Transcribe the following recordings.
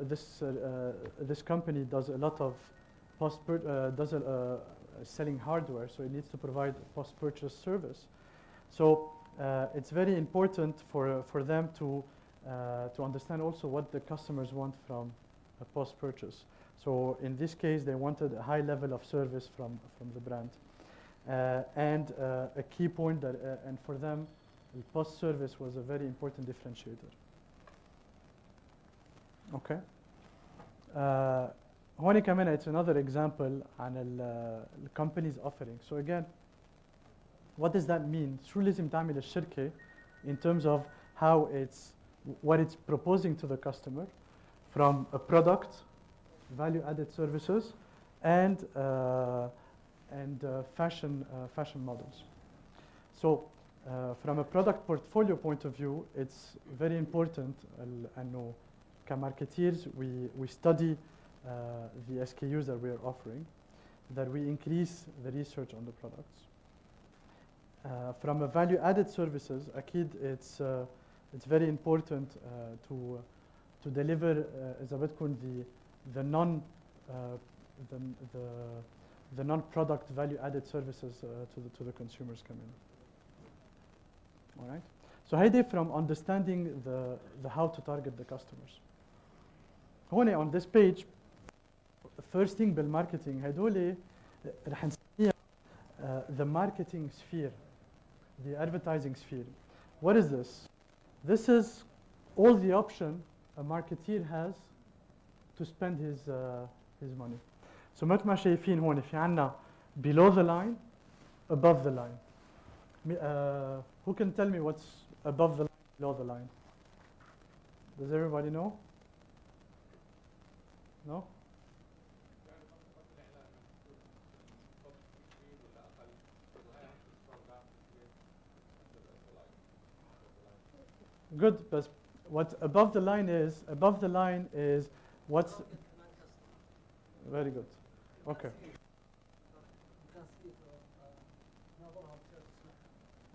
this company does a lot of selling hardware, so it needs to provide post-purchase service. So it's very important for them to understand also what the customers want from a post-purchase. So in this case, they wanted a high level of service from the brand. And a key point that, and for them, the post-service was a very important differentiator. Okay. هون كمان it's another example عن the company's offering. So again, what does that mean? شو لازم تعمل الشركة in terms of how what it's proposing to the customer from a product, value-added services, and fashion models. So from a product portfolio point of view, it's very important أنه كmarketeers we study the SKUs that we are offering, that we increase the research on the products. From a value-added services, أكيد it's very important to deliver إذا بدكم the non-product value-added services to the consumers coming. All right. So هيدي from understanding the how to target the customers. هون on this page, first thing بالmarketing هدول رح نسميها the marketing sphere, the advertising sphere. What is this? This is all the option a marketeer has to spend his money. So مثل ما شايفين هون في عنا below the line, above the line. Who can tell me what's above the line, below the line? Does everybody know? No? Good, but what above the line is what's very good. Okay.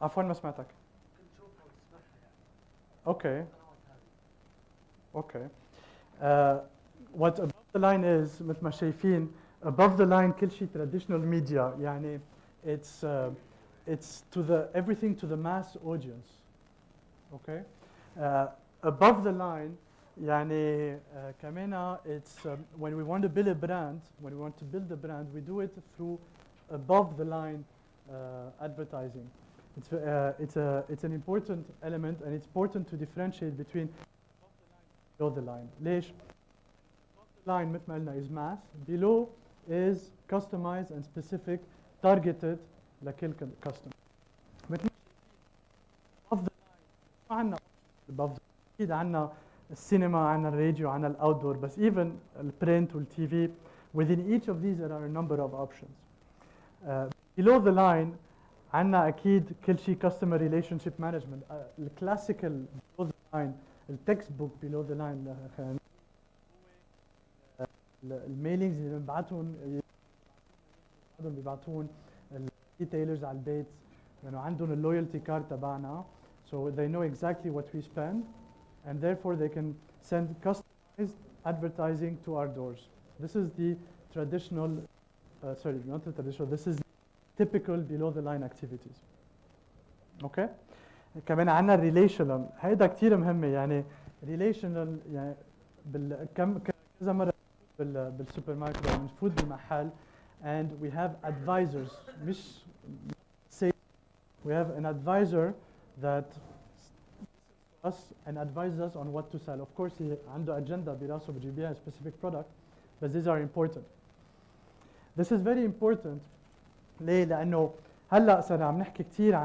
عفوا ما سمعتك. Okay. Okay. What above the line is مثل ما شايفين above the line كل شيء traditional media يعني it's to the everything to the mass audience. Okay. Above the line يعني كمان it's when we want to build a brand, when we want to build a brand, we do it through above the line advertising. It's an important element, and it's important to differentiate between above the line and below the line. ليش؟ above the line مثل ما قلنا is mass, below is customized and specific, targeted لكل customer. مثل ما above the line ما عندنا above the line. أكيد عندنا السينما, عندنا الراديو, عندنا الاوتدور, بس even البرنت والتي في, within each of these there are a number of options. Below the line عندنا أكيد كل شيء customer relationship management. الكلاسيكال below the line, التكست بوك below the line, الميلينجز اللي بنبعتون الريتيلرز على البيت لأنه عندهم اللويالتي كارد تبعنا, so they know exactly what we spend, and therefore they can send customized advertising to our doors. This is the traditional, sorry, not the traditional, this is typical below the line activities. Okay? كمان عندنا relational, هيدا كتير مهمة, يعني relational يعني كذا مرة بالسوبر ماركت أو بنفوت بالمحل, and we have advisors, مش say, we have an advisor that us and advises us on what to sell. Of course, he عنده agenda براسه بجيب لها specific product, but these are important. This is very important. ليه؟ لأنه هلا صرنا عم نحكي كثير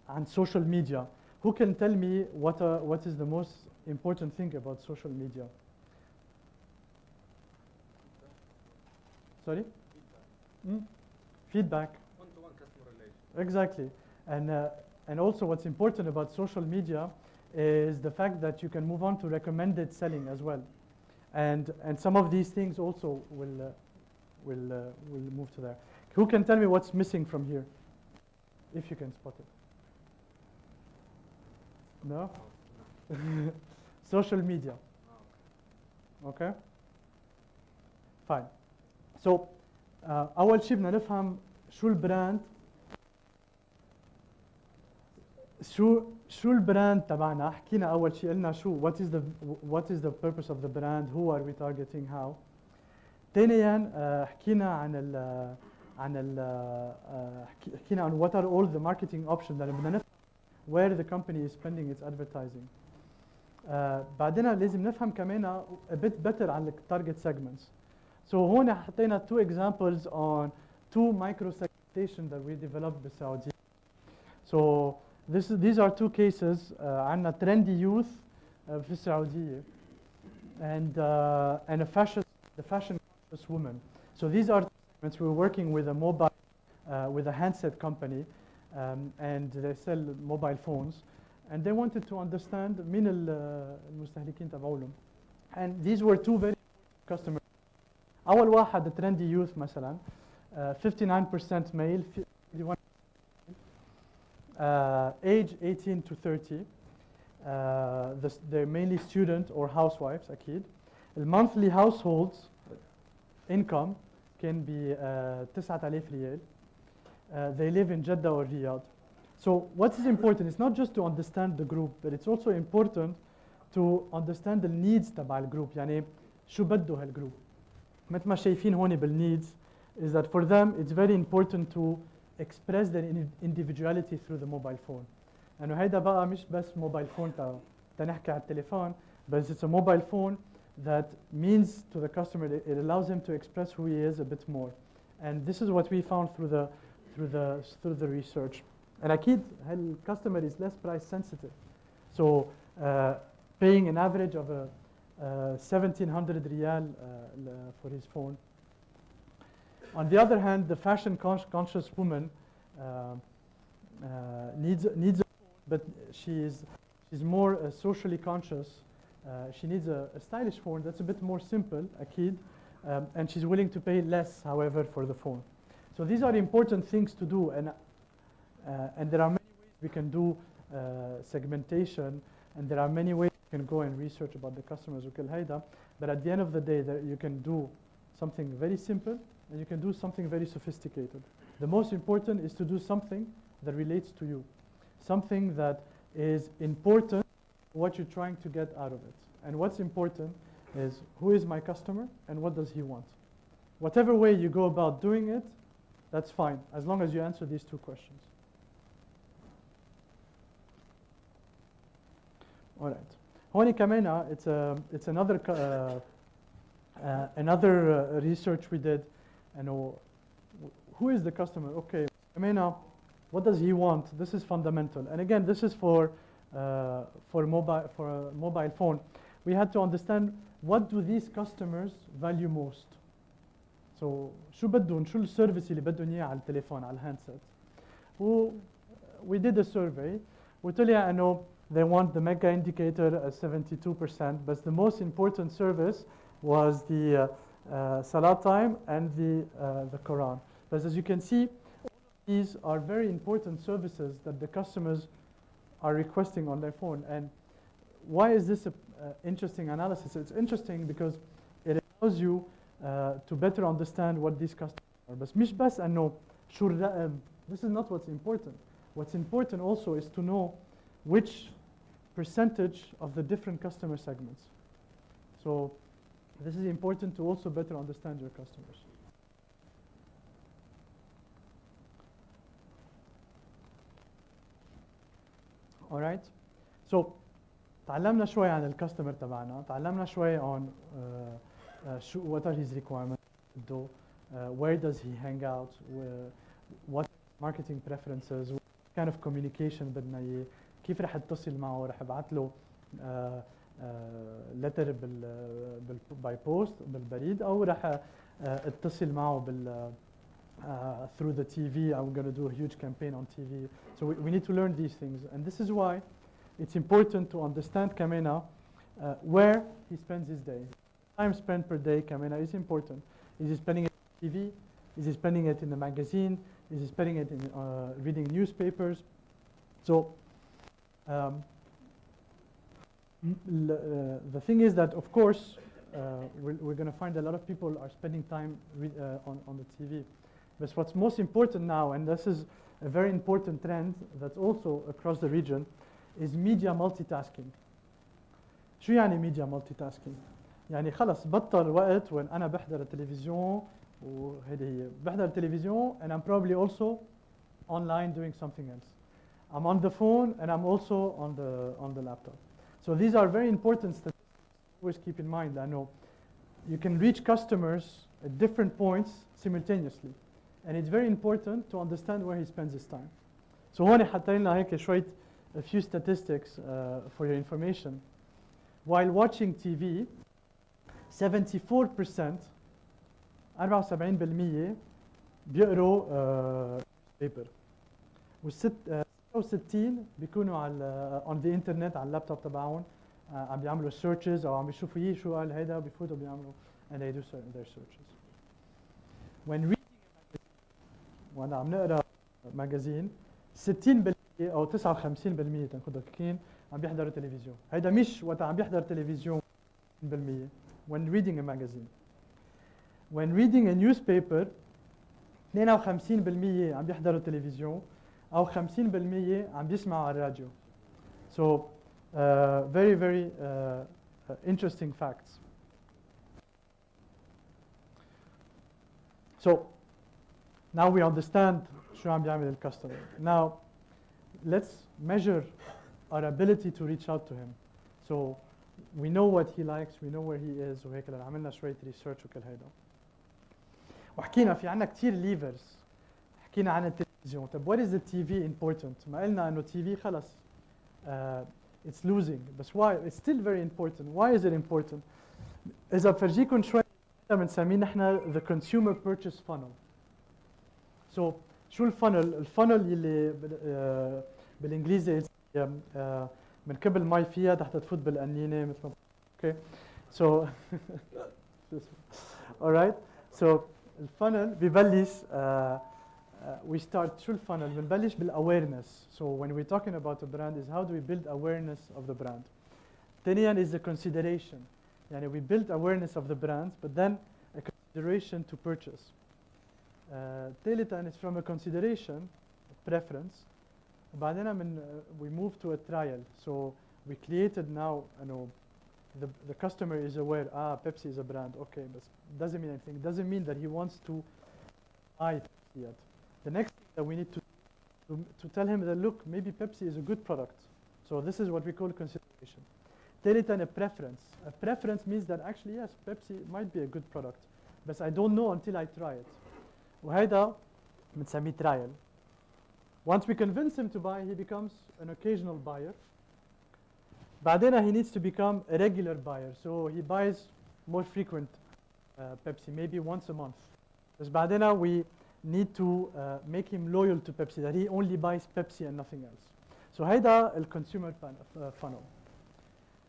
عن social media. Who can tell me what is the most important thing about social media? Sorry? Feedback. One-to-one customer relation. Exactly. And also what's important about social media is the fact that you can move on to recommended selling as well. And some of these things also will move to there. Who can tell me what's missing from here, if you can spot it? No? social media. Okay. Fine. So أول شيء بدنا نفهم شو البراند، شو البراند تبعنا. حكينا أول شيء قلنا شو what is the purpose of the brand, who are we targeting, how. ثانيا حكينا عن what are all the marketing options that بدنا نفهم where the company is spending its advertising. بعدين لازم نفهم كمان a bit better عن target segments. So هون حطينا two examples on two micro segmentation that we developed بالسعودية. So these are two cases. عندنا trendy youth في السعودية and the fashion conscious woman. So these are segments. We're working with a mobile with a handset company and they sell mobile phones and they wanted to understand مين المستهلكين تبعولهم. And these were two very customers. أول واحد trendy youth مثلا 59% male, 51% age 18 to 30. They're mainly student or housewives أكيد. The monthly households income can be 9,000 ريال. They live in Jeddah or Riyadh. So what is important is not just to understand the group, but it's also important to understand the needs تبع الجروب. يعني شو بده هالجروب. مثل ما شايفين هون بالneeds is that for them it's very important to express their individuality through the mobile phone. لأنه هيدا بقى مش بس موبايل فون تنحكي على التليفون, but it's a mobile phone that means to the customer it allows him to express who he is a bit more. And this is what we found through the research. And أكيد the customer is less price sensitive. So paying an average of 1,700 riyal for his phone. On the other hand, the fashion conscious woman needs a phone, but she's more socially conscious. She needs a stylish phone that's a bit more simple, أكيد, and she's willing to pay less, however, for the phone. So these are important things to do, and there are many ways we can do segmentation, and there are many ways you can go and research about the customers وكل هيدا. But at the end of the day, you can do something very simple, and you can do something very sophisticated. The most important is to do something that relates to you, something that is important, what you're trying to get out of it. And what's important is who is my customer and what does he want. Whatever way you go about doing it, that's fine, as long as you answer these two questions. All right. هون كمان it's another research we did. And who is the customer? Okay, كمان what does he want? This is fundamental. And again, this is for a mobile phone. We had to understand what do these customers value most. So شو بدهم, شو السيرفيس اللي بدهم اياه على التليفون على الهاندسет. We did a survey. وطلع انه they want the mega indicator as 72%, but the most important service was the Salah time and the Quran. But as you can see, these are very important services that the customers are requesting on their phone. And why is this an interesting analysis? It's interesting because it allows you to better understand what these customers are. بس مش بس انه شو الرقم. This is not what's important. What's important also is to know which percentage of the different customer segments. So this is important to also better understand your customers. All right. So تعلمنا شوي عن الكاستمر تبعنا، تعلمنا شوي on what are his requirements, where does he hang out, what marketing preferences, what kind of communication بدنا اياه، كيف رح اتصل معه، رح ابعث له letter by post بالبريد او رح اتصل معه through the TV. I'm going to do a huge campaign on TV. So we need to learn these things, and this is why it's important to understand كمان where he spends his day. Time spent per day كمان is important. Is he spending it on TV? Is he spending it in the magazine? Is he spending it in reading newspapers? So the thing is that, of course, we're going to find a lot of people are spending time on the TV. But what's most important now, and this is a very important trend that's also across the region, is media multitasking. شو يعني media multitasking؟ يعني خلص بطل وقت وين أنا بحضر التلفزيون وهذه هي بحضر التلفزيون and I'm probably also online doing something else. I'm on the phone and I'm also on the laptop. So these are very important statistics. Always keep in mind that you can reach customers at different points simultaneously, and it's very important to understand where he spends his time. So هون حاطين لنا هيك شوية a few statistics for your information. While watching TV, 74% 74% بيقروا paper. و66 بيكونوا على on the internet على اللابتوب تبعهم عم بيعملوا searches او عم بيشوفوا شو قال هيدا بيفوتوا بيعملوا and they do their searches. When reading a magazine, وانا عم نقرا ماجازين 60% او 59% تنخذوا كلين عم بيحضروا تلفزيون. هيدا مش وقت عم بيحضر تلفزيون 100%. When reading a magazine. When reading a newspaper 52% عم بيحضروا تلفزيون أو 50% عم بيسمعوا على الراديو. So very very interesting facts. So now we understand شو عم بيعمل الكاستمر. Now let's measure our ability to reach out to him. So we know what he likes, we know where he is وهيك لأن عملنا شوية research وكل هيدا. وحكينا في عنا كتير levers. حكينا عن التلفزيون. طب what is the TV important؟ ما قلنا إنه TV خلص it's losing. بس why? It's still very important. Why is it important؟ إذا بفرجيكم شوي بنسميه نحن the consumer purchase funnel. So شو الفانل؟ الفانل يلي بالإنجليزي بنكب المي فيها تحت تفوت بالقنينة مثل ما okay. So alright. So الفانل ببلش we start شو الفانل؟ بنبلش بالاwareness. So when we're talking about a brand is how do we build awareness of the brand. ثانيا is the consideration. يعني we build awareness of the brand but then a consideration to purchase. ثالثا is from a consideration, a preference. وبعدين we move to a trial. So we created now the customer is aware Pepsi is a brand, okay, but doesn't mean anything. Doesn't mean that he wants to buy Pepsi yet. The next thing that we need to tell him that look, maybe Pepsi is a good product. So this is what we call consideration. ثالثا a preference. A preference means that actually yes, Pepsi might be a good product, but I don't know until I try it. وهيدا بنسميه trial. Once we convince him to buy, he becomes an occasional buyer. بعدين he needs to become a regular buyer. So he buys more frequent Pepsi, maybe once a month. بس بعدين we need to make him loyal to Pepsi, that he only buys Pepsi and nothing else. So هيدا الconsumer funnel.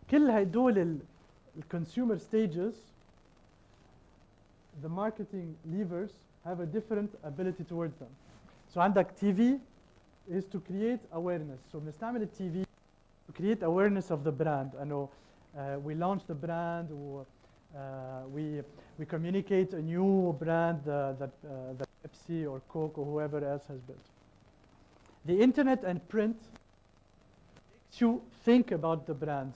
كل هيدول الconsumer stages, the marketing levers have a different ability towards them. So عندك TV is to create awareness. So بنستعمل ال TV to create awareness of the brand. أنه we launch the brand, we communicate a new brand that Pepsi or Coke or whoever else has built. The internet and print makes you think about the brand